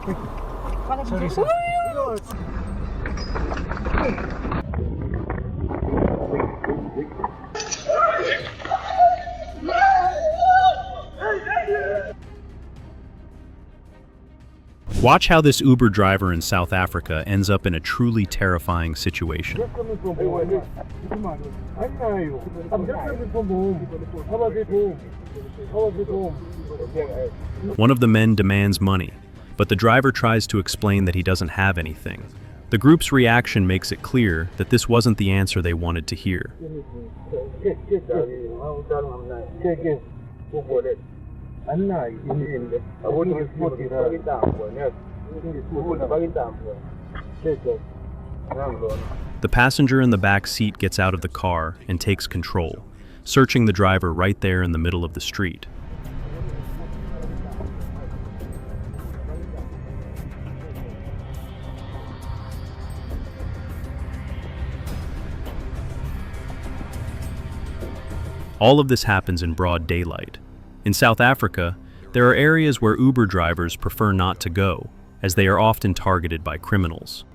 Sorry, sir. Watch how this Uber driver in South Africa ends up in a truly terrifying situation. One of the men demands money, but the driver tries to explain that he doesn't have anything. The group's reaction makes it clear that this wasn't the answer they wanted to hear. The passenger in the back seat gets out of the car and takes control, searching the driver right there in the middle of the street. All of this happens in broad daylight. In South Africa, there are areas where Uber drivers prefer not to go, as they are often targeted by criminals.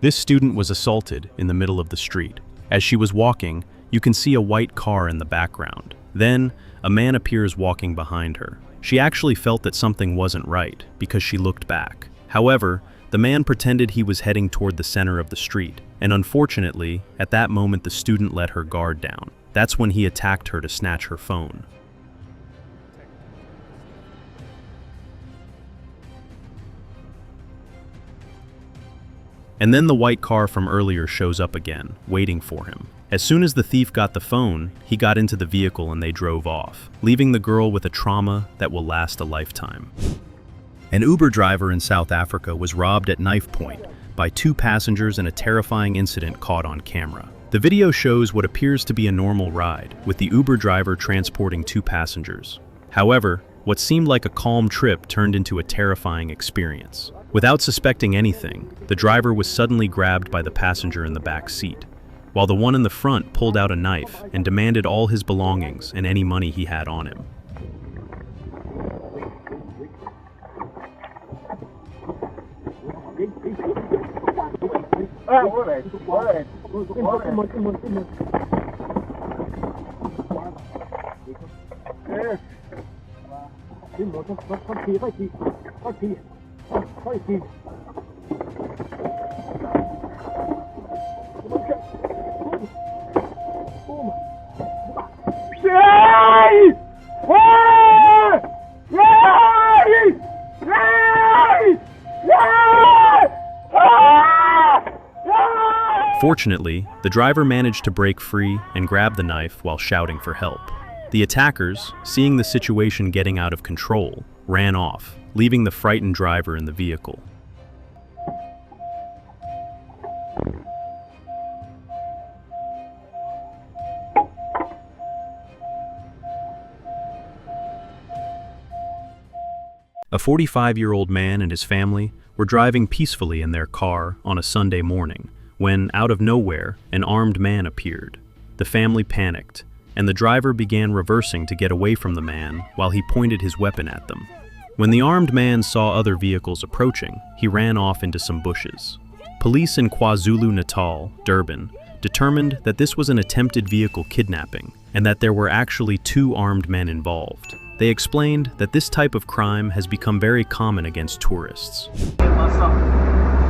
This student was assaulted in the middle of the street. As she was walking, you can see a white car in the background. Then, a man appears walking behind her. She actually felt that something wasn't right because she looked back. However, the man pretended he was heading toward the center of the street, and unfortunately, at that moment the student let her guard down. That's when he attacked her to snatch her phone. And then the white car from earlier shows up again, waiting for him. As soon as the thief got the phone, he got into the vehicle and they drove off, leaving the girl with a trauma that will last a lifetime. An Uber driver in South Africa was robbed at knife point by two passengers in a terrifying incident caught on camera. The video shows what appears to be a normal ride, with the Uber driver transporting two passengers. However, what seemed like a calm trip turned into a terrifying experience. Without suspecting anything, the driver was suddenly grabbed by the passenger in the back seat, while the one in the front pulled out a knife and demanded all his belongings and any money he had on him. Fortunately, the driver managed to break free and grab the knife while shouting for help. The attackers, seeing the situation getting out of control, ran off, leaving the frightened driver in the vehicle. A 45-year-old man and his family were driving peacefully in their car on a Sunday morning when, out of nowhere, an armed man appeared. The family panicked, and the driver began reversing to get away from the man while he pointed his weapon at them. When the armed man saw other vehicles approaching, he ran off into some bushes. Police in KwaZulu-Natal, Durban, determined that this was an attempted vehicle kidnapping and that there were actually two armed men involved. They explained that this type of crime has become very common against tourists.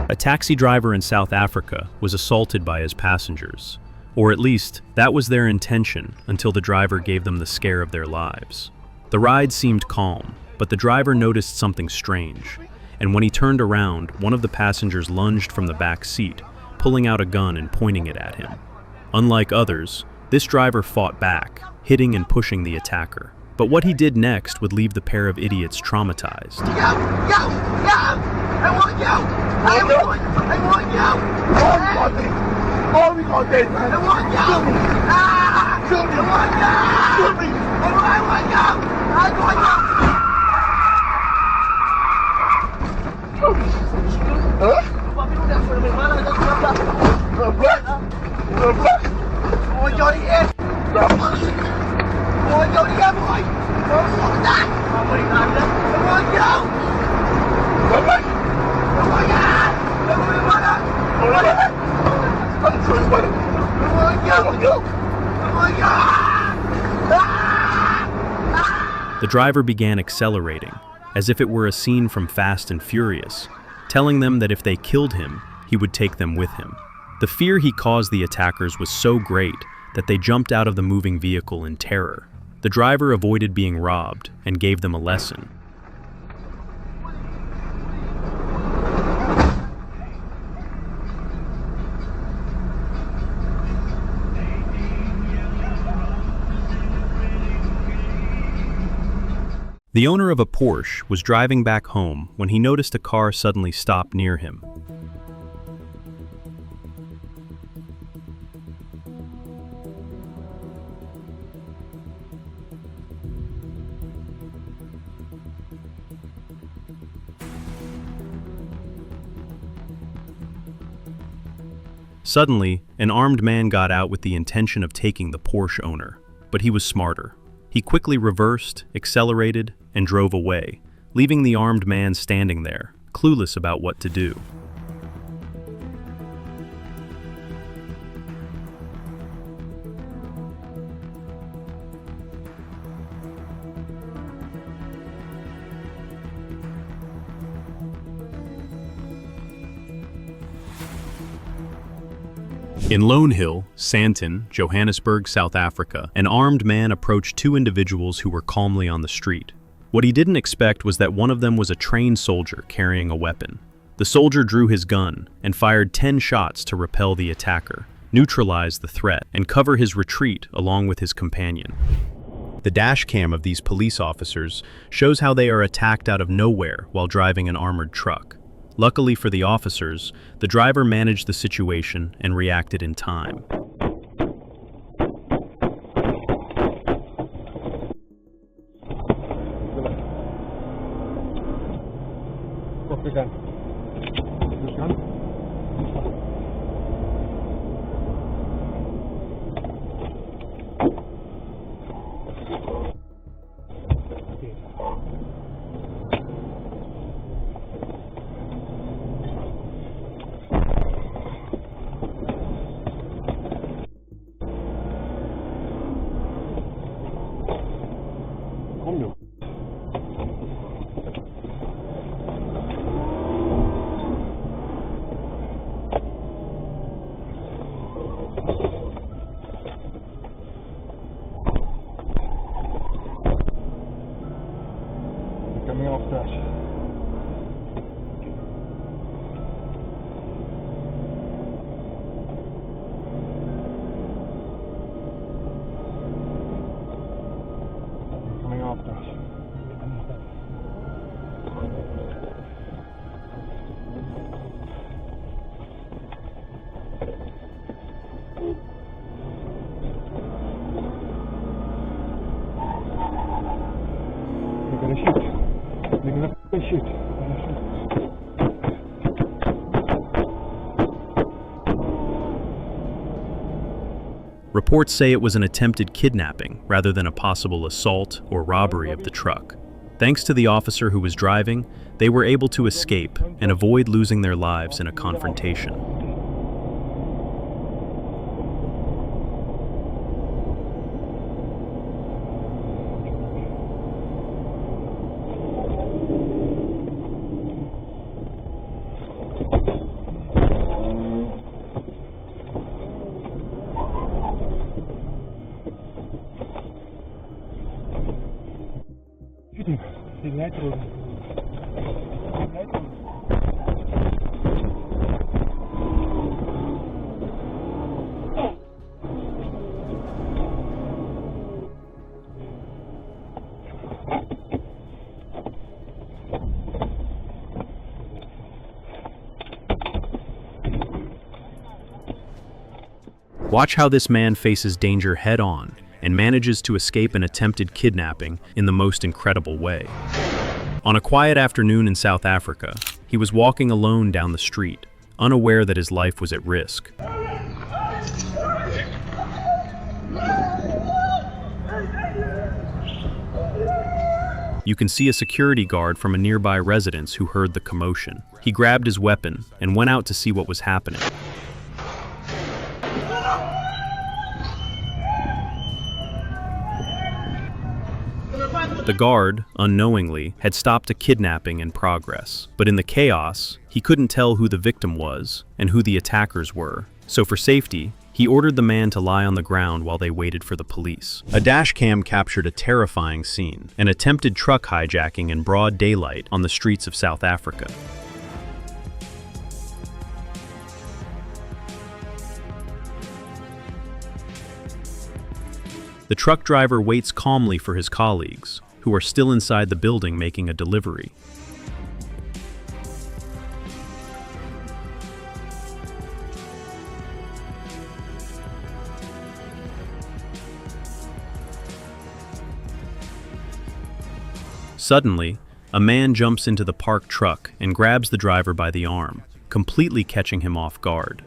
A taxi driver in South Africa was assaulted by his passengers, or at least that was their intention until the driver gave them the scare of their lives. The ride seemed calm, but the driver noticed something strange, and when he turned around, one of the passengers lunged from the back seat, pulling out a gun and pointing it at him. Unlike others, this driver fought back, hitting and pushing the attacker. But what he did next would leave the pair of idiots traumatized. I want you! I want you! I want you! I want you! Ah! I want you! I want you! The driver began accelerating, as if it were a scene from Fast and Furious, telling them that if they killed him, he would take them with him. The fear he caused the attackers was so great that they jumped out of the moving vehicle in terror. The driver avoided being robbed and gave them a lesson. The owner of a Porsche was driving back home when he noticed a car suddenly stop near him. Suddenly, an armed man got out with the intention of taking the Porsche owner, but he was smarter. He quickly reversed, accelerated, and drove away, leaving the armed man standing there, clueless about what to do. In Lone Hill, Sandton, Johannesburg, South Africa, an armed man approached two individuals who were calmly on the street. What he didn't expect was that one of them was a trained soldier carrying a weapon. The soldier drew his gun and fired 10 shots to repel the attacker, neutralize the threat, and cover his retreat along with his companion. The dash cam of these police officers shows how they are attacked out of nowhere while driving an armored truck. Luckily for the officers, the driver managed the situation and reacted in time. Coming off dash. Coming off dash. They're gonna shoot. They're gonna shoot. Reports say it was an attempted kidnapping rather than a possible assault or robbery of the truck. Thanks to the officer who was driving, they were able to escape and avoid losing their lives in a confrontation. Watch how this man faces danger head-on and manages to escape an attempted kidnapping in the most incredible way. On a quiet afternoon in South Africa, he was walking alone down the street, unaware that his life was at risk. You can see a security guard from a nearby residence who heard the commotion. He grabbed his weapon and went out to see what was happening. The guard, unknowingly, had stopped a kidnapping in progress, but in the chaos, he couldn't tell who the victim was and who the attackers were. So for safety, he ordered the man to lie on the ground while they waited for the police. A dashcam captured a terrifying scene, an attempted truck hijacking in broad daylight on the streets of South Africa. The truck driver waits calmly for his colleagues, who are still inside the building making a delivery. Suddenly, a man jumps into the parked truck and grabs the driver by the arm, completely catching him off guard.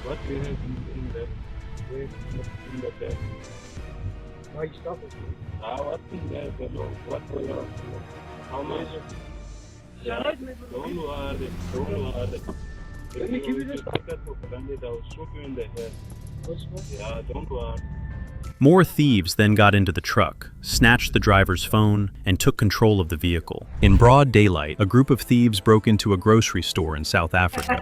What we have in the bag? Why stop it? What's in there? What how much? Don't worry. Let me give you this. I'll shoot you in the head. Yeah, don't worry. More thieves then got into the truck, snatched the driver's phone, and took control of the vehicle. In broad daylight, a group of thieves broke into a grocery store in South Africa.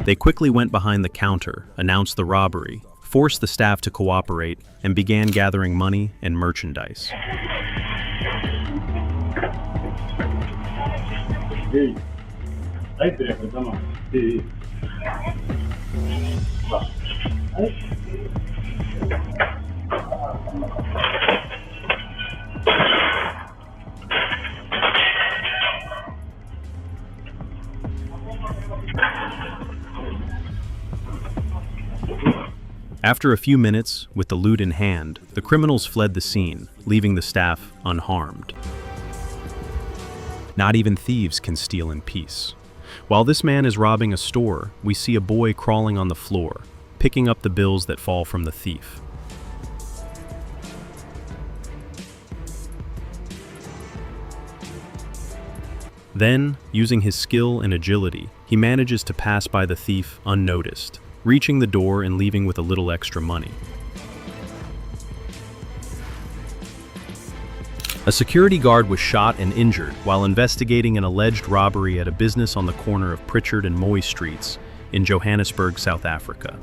They quickly went behind the counter, announced the robbery, forced the staff to cooperate, and began gathering money and merchandise. After a few minutes, with the loot in hand, the criminals fled the scene, leaving the staff unharmed. Not even thieves can steal in peace. While this man is robbing a store, we see a boy crawling on the floor, picking up the bills that fall from the thief. Then, using his skill and agility, he manages to pass by the thief unnoticed, reaching the door and leaving with a little extra money. A security guard was shot and injured while investigating an alleged robbery at a business on the corner of Pritchard and Moy Streets in Johannesburg, South Africa.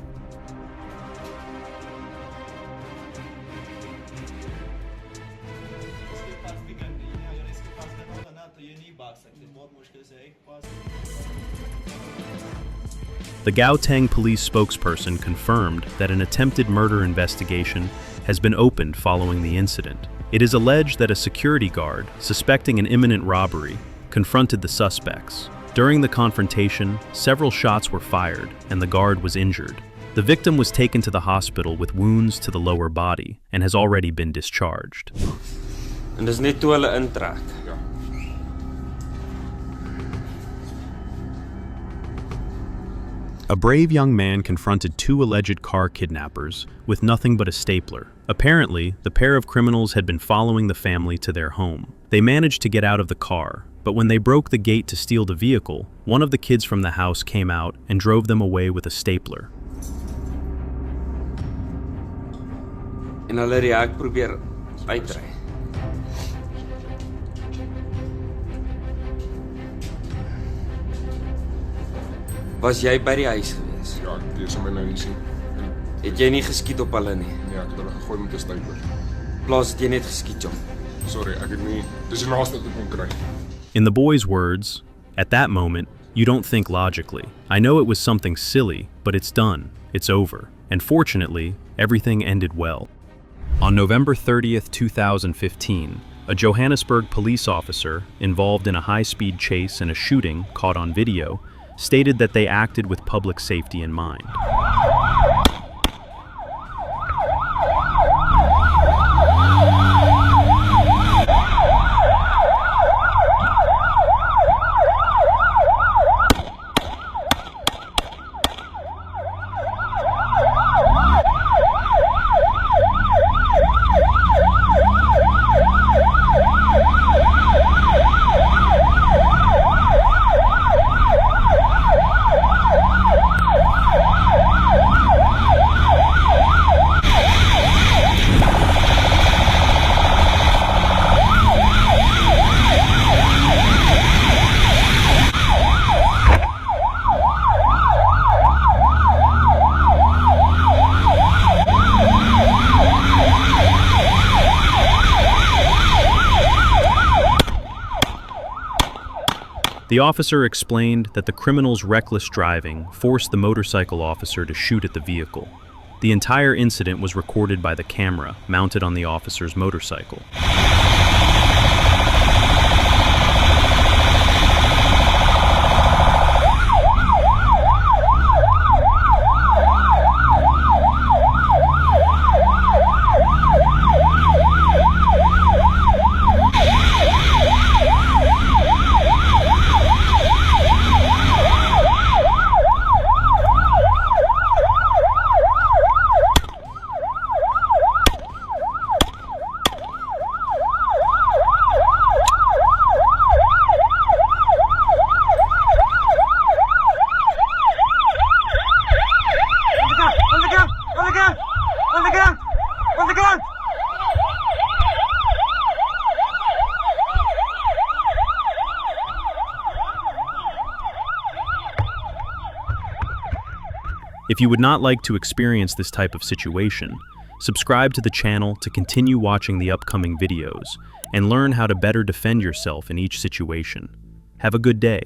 The Gauteng police spokesperson confirmed that an attempted murder investigation has been opened following the incident. It is alleged that a security guard, suspecting an imminent robbery, confronted the suspects. During the confrontation, several shots were fired and the guard was injured. The victim was taken to the hospital with wounds to the lower body and has already been discharged. En dis net toe hulle intrek. A brave young man confronted two alleged car kidnappers with nothing but a stapler. Apparently, the pair of criminals had been following the family to their home. They managed to get out of the car, but when they broke the gate to steal the vehicle, one of the kids from the house came out and drove them away with a stapler. En hulle het ek probeer uitry. Was jy by die huis gewees? Ja, die is my nou nie sien. Het jy nie geskiet op hulle nie? Ja, ek het hulle gegooi met 'n stapler. Plaas het jy net geskiet, John. Sorry, ek het nie. Dis die laaste wat ek kon kry. In the boy's words, At that moment, you don't think logically. I know it was something silly, but it's done. It's over. And fortunately, everything ended well. On November 30th, 2015, a Johannesburg police officer involved in a high-speed chase and a shooting caught on video stated that they acted with public safety in mind. The officer explained that the criminal's reckless driving forced the motorcycle officer to shoot at the vehicle. The entire incident was recorded by the camera mounted on the officer's motorcycle. If you would not like to experience this type of situation, subscribe to the channel to continue watching the upcoming videos and learn how to better defend yourself in each situation. Have a good day.